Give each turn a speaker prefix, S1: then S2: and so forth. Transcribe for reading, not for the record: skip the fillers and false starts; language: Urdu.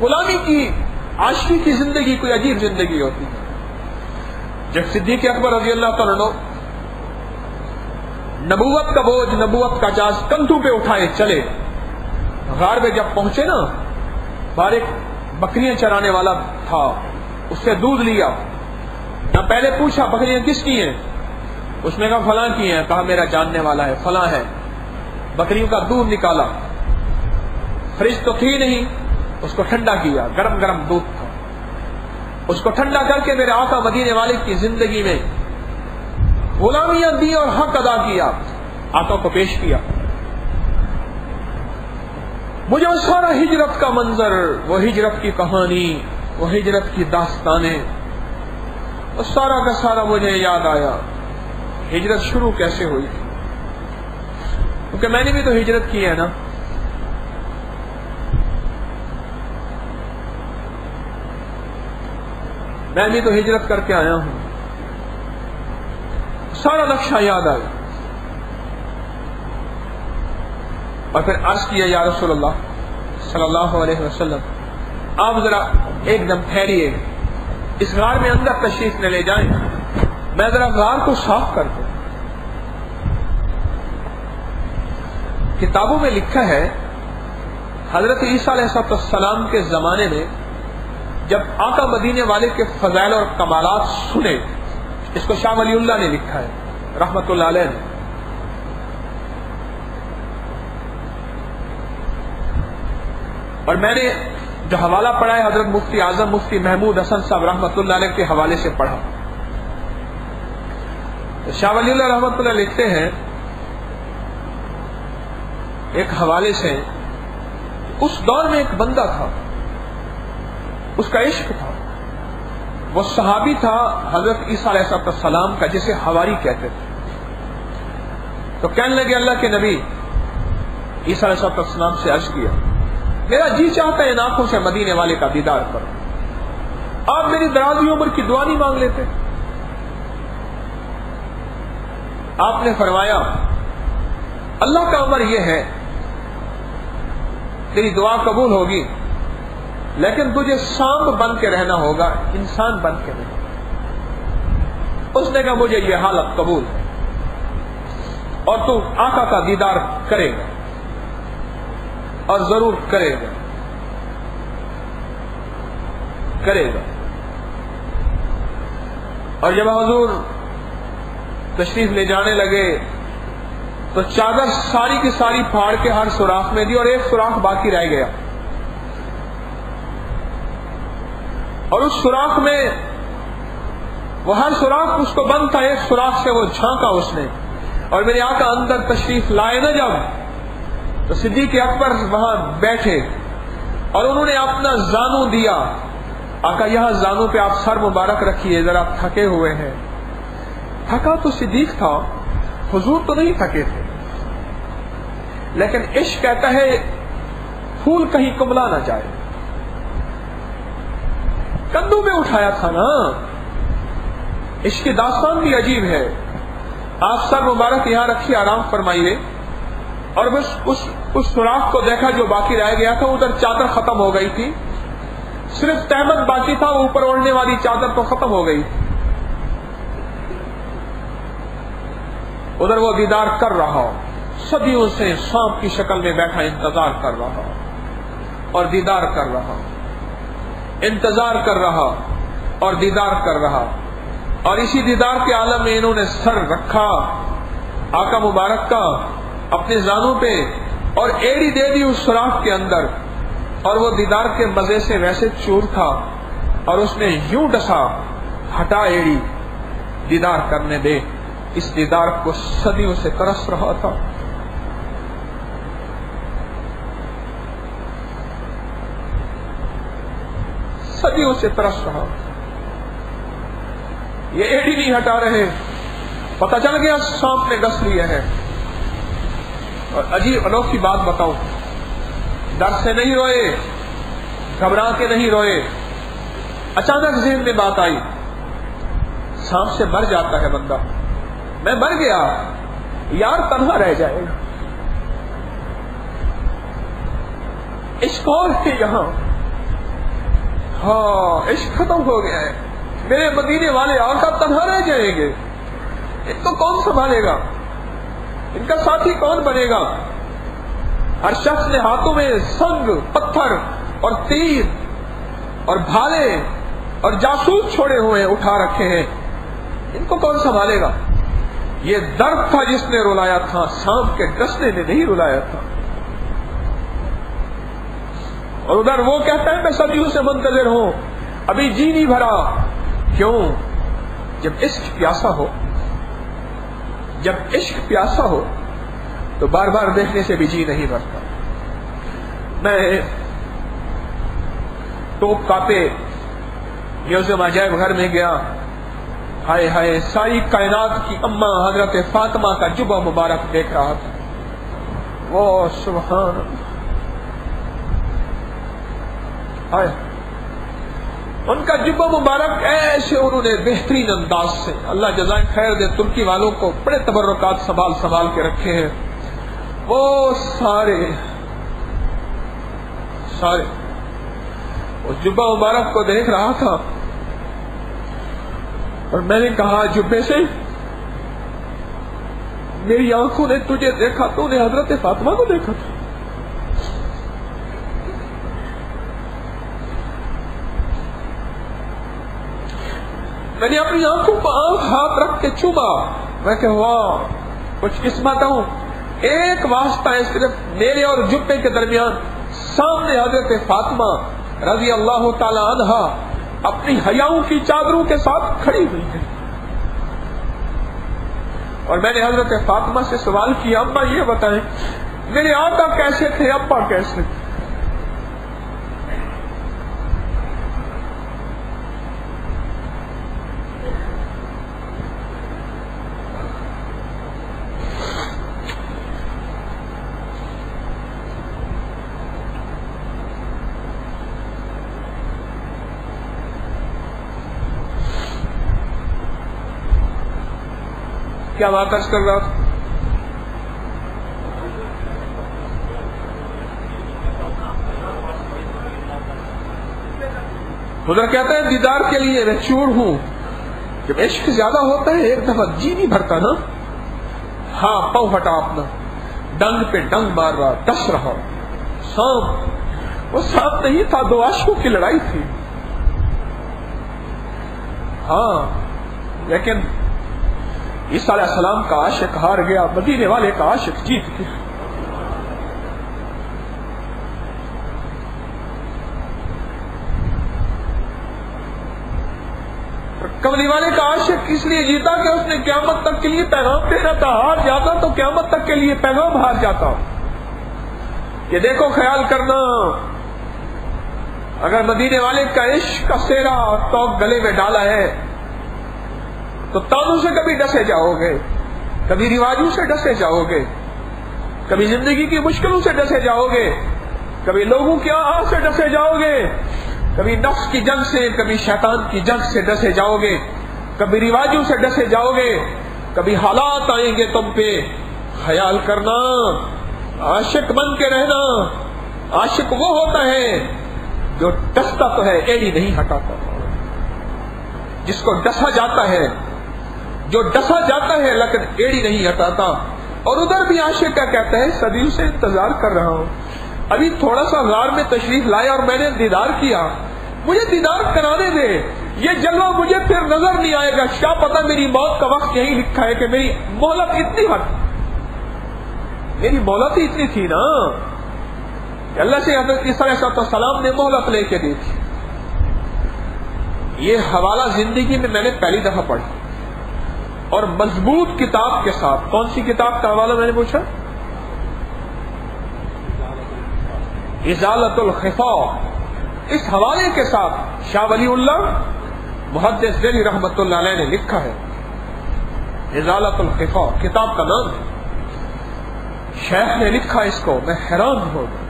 S1: غلامی کی عاشقی کی زندگی کوئی عجیب زندگی ہوتی ہے. جب صدیق اکبر رضی اللہ تعالیٰ عنہ نبوت کا بوجھ، نبوت کا جاز کندھوں پہ اٹھائے چلے، غار میں جب پہنچے نا، باہر ایک بکریاں چرانے والا تھا، اس سے دودھ لیا، نہ پہلے پوچھا بکریاں کس کی ہیں، اس نے کہا فلاں کی ہیں، کہا میرا جاننے والا ہے فلاں ہے. بکریوں کا دودھ نکالا، فریج تو تھی نہیں، اس کو ٹھنڈا کیا، گرم گرم دودھ تھا، اس کو ٹھنڈا کر کے میرے آقا مدینے والے کی زندگی میں غلامیاں دی اور حق ادا کیا، آقا کو پیش کیا. مجھے وہ سارا ہجرت کا منظر، وہ ہجرت کی کہانی، وہ ہجرت کی داستانیں، وہ سارا کا سارا مجھے یاد آیا. ہجرت شروع کیسے ہوئی تھی، کیونکہ میں نے بھی تو ہجرت کی ہے نا. میں بھی تو ہجرت کر کے آیا ہوں. سارا نقشہ یاد آیا اور پھر عرض کیا یا رسول اللہ صلی اللہ علیہ وسلم، آپ ذرا ایک دم ٹھہریے، اس غار میں اندر تشریف نہ لے جائیں، میں ذرا غار کو صاف کر دوں. کتابوں میں لکھا ہے حضرت عیسیٰ علیہ السلام کے زمانے میں جب آقا مدینے والے کے فضائل اور کمالات سنے، اس کو شاہ ولی اللہ نے لکھا ہے رحمت اللہ علیہ نے، اور میں نے جو حوالہ پڑھا ہے حضرت مفتی اعظم مفتی محمود حسن صاحب رحمت اللہ علیہ کے حوالے سے پڑھا. تو شاہ ولی اللہ رحمت اللہ لکھتے ہیں ایک حوالے سے، اس دور میں ایک بندہ تھا، اس کا عشق تھا، وہ صحابی تھا حضرت عیسیٰ علیہ السلام کا، جسے حواری کہتے تھے. تو کہنے لگے اللہ کے نبی، عیسیٰ علیہ السلام سے عرض کیا میرا جی چاہتا ہے ان آنکھوں سے مدینے والے کا دیدار کرو، آپ میری درازی عمر کی دعا نہیں مانگ لیتے؟ آپ نے فرمایا اللہ کا امر یہ ہے تیری دعا قبول ہوگی، لیکن تجھے سانپ بن کے رہنا ہوگا، انسان بن کے نہیں. اس نے کہا مجھے یہ حالت قبول ہے اور تو آقا کا دیدار کرے گا اور ضرور کرے گا. اور جب حضور تشریف لے جانے لگے تو چادر ساری کی ساری پھاڑ کے ہر سوراخ میں دی اور ایک سوراخ باقی رہ گیا، اور اس سوراخ میں وہ ہر سوراخ اس کو بند تھا، ایک سوراخ سے وہ جھانکا اس نے، اور میرے آقا اندر تشریف لائے نا جب، تو صدیق اکبر وہاں بیٹھے اور انہوں نے اپنا زانو دیا. آقا یہاں زانو پہ آپ سر مبارک رکھیے، ذرا تھکے ہوئے ہیں. تھکا تو صدیق تھا، حضور تو نہیں تھکے تھے، لیکن عشق کہتا ہے پھول کہیں کملا نہ جائے. کندھوں میں اٹھایا تھا نا. عشق کی داستان بھی عجیب ہے. آپ سر مبارک یہاں رکھیے، آرام فرمائیے، اور بس اس سوراخ کو دیکھا جو باقی رہ گیا تھا. ادھر چادر ختم ہو گئی تھی، صرف تہمت باقی تھا، اوپر اوڑھنے والی چادر تو ختم ہو گئی تھی. ادھر وہ دیدار کر رہا، صدیوں سے سانپ کی شکل میں بیٹھا انتظار کر رہا، اور دیدار کر رہا، انتظار کر رہا اور دیدار کر رہا. اور اسی دیدار کے عالم میں انہوں نے سر رکھا آقا مبارک کا اپنے زانوں پہ، اور ایڑی دے دی اس سوراخ کے اندر، اور وہ دیدار کے مزے سے ویسے چور تھا، اور اس نے یوں ڈسا، ہٹا ایڑی، دیدار کرنے دے. اس دیدار کو صدیوں سے ترس رہا تھا. صدیوں سے ترس رہا. یہ ایڑی نہیں ہٹا رہے، پتہ چل گیا سانپ نے ڈس لیا ہے. اور عجیب انوکھی بات بتاؤں، ڈر سے نہیں روئے، گھبرا کے نہیں روئے. اچانک ذہن میں بات آئی، سانپ سے مر جاتا ہے بندہ، میں مر گیا، یار تنہا رہ جائے گا. عشق اور ہے یہاں، ہاں عشق ختم ہو گیا ہے، میرے مدینے والے آقا تنہا رہ جائیں گے، ان کو کون سنبھالے گا، ان کا ساتھی کون بنے گا؟ ہر شخص نے ہاتھوں میں سنگ، پتھر اور تیر اور بھالے اور جاسوس چھوڑے ہوئے اٹھا رکھے ہیں، ان کو کون سنبھالے گا؟ یہ درد تھا جس نے رلایا تھا، سانپ کے ڈسنے نے نہیں رلایا تھا۔ اور ادھر وہ کہتا ہے میں صدیوں سے منتظر ہوں، ابھی جی نہیں بھرا۔ کیوں؟ جب عشق پیاسا ہو، جب عشق پیاسا ہو تو بار بار دیکھنے سے بھی جی نہیں بھرتا۔ میں ٹوپ کاپے میوزیم عجائب گھر میں گیا، ہائے ہائے ساری کائنات کی اماں حضرت فاطمہ کا جبہ مبارک دیکھ رہا تھا۔ وہ سبحان اللہ، ہائے ان کا جبہ مبارک ایسے انہوں نے بہترین انداز سے، اللہ جزائے خیر دے، ترکی والوں کو بڑے تبرکات سنبھال سنبھال کے رکھے ہیں۔ وہ سارے اس جبہ مبارک کو دیکھ رہا تھا، اور میں نے کہا جبے سے میری آنکھوں نے تجھے دیکھا، تو نے حضرت فاطمہ کو دیکھا تھا۔ میں نے اپنی آنکھوں کو ہاتھ رکھ کے چوما، میں کہ واہ کچھ قسمت ہوں، ایک واسطہ ہے صرف میرے اور جبے کے درمیان، سامنے حضرت فاطمہ رضی اللہ تعالی عنہا اپنی حیاؤں کی چادروں کے ساتھ کھڑی ہوئی ہے۔ اور میں نے حضرت فاطمہ سے سوال کیا، اماں یہ بتائیں میرے آقا کیسے تھے، ابا کیسے تھے؟ کیا بات کر رہا تھا؟ ادھر کہتا ہے دیدار کے لیے میں چور ہوں، جب عشق زیادہ ہوتا ہے ایک دفعہ جی نہیں بھرتا نا، ہاں پاؤں ہٹا اپنا، ڈنگ پہ ڈنگ مار رہا، ڈس رہا، سانپ وہ سانپ نہیں تھا، دو عاشقوں کی لڑائی تھی۔ ہاں لیکن عیسیٰ علیہ السلام کا عاشق ہار گیا، مدینے والے کا عاشق جیت گیا۔ کملی والے کا عاشق اس لیے جیتا کہ اس نے قیامت تک کے لیے پیغام دینا تھا، ہار جاتا تو قیامت تک کے لیے پیغام ہار جاتا کہ دیکھو خیال کرنا، اگر مدینے والے کا عشق کا سیرا تو گلے میں ڈالا ہے تو تانوں سے کبھی ڈسے جاؤ گے، کبھی رواجوں سے ڈسے جاؤ گے، کبھی زندگی کی مشکلوں سے ڈسے جاؤ گے، کبھی لوگوں کی آہ سے ڈسے جاؤ گے، کبھی نفس کی جنگ سے، کبھی شیطان کی جنگ سے ڈسے جاؤ گے، کبھی رواجوں سے ڈسے جاؤ گے، کبھی حالات آئیں گے تم پہ۔ خیال کرنا، عاشق بن کے رہنا۔ عاشق وہ ہوتا ہے جو ڈستا تو ہے ایڑی نہیں ہٹاتا، جس کو ڈسا جاتا ہے، جو ڈسا جاتا ہے لیکن ایڑی نہیں ہٹاتا۔ اور ادھر بھی عاشق کیا کہتا ہے، صدیوں سے انتظار کر رہا ہوں، ابھی تھوڑا سا غار میں تشریف لایا اور میں نے دیدار کیا، مجھے دیدار کرانے دے، یہ جلوہ مجھے پھر نظر نہیں آئے گا، کیا پتا میری موت کا وقت یہی لکھا ہے کہ میری مہلت اتنی میری مہلت ہی اتنی تھی نا کہ اللہ سے حضرت عیسیٰ علیہ السلام نے مہلت لے کے دی تھی۔ یہ حوالہ زندگی میں نے پہلی دفعہ پڑھا، اور مضبوط کتاب کے ساتھ۔ کون سی کتاب کا حوالہ میں نے پوچھا؟ ازالت الخفاء۔ اس حوالے کے ساتھ شاہ ولی اللہ محدث دہلوی رحمۃ اللہ علیہ نے لکھا ہے، ازالت الخفاء کتاب کا نام ہے، شیخ نے لکھا اس کو، میں حیران ہو گیا۔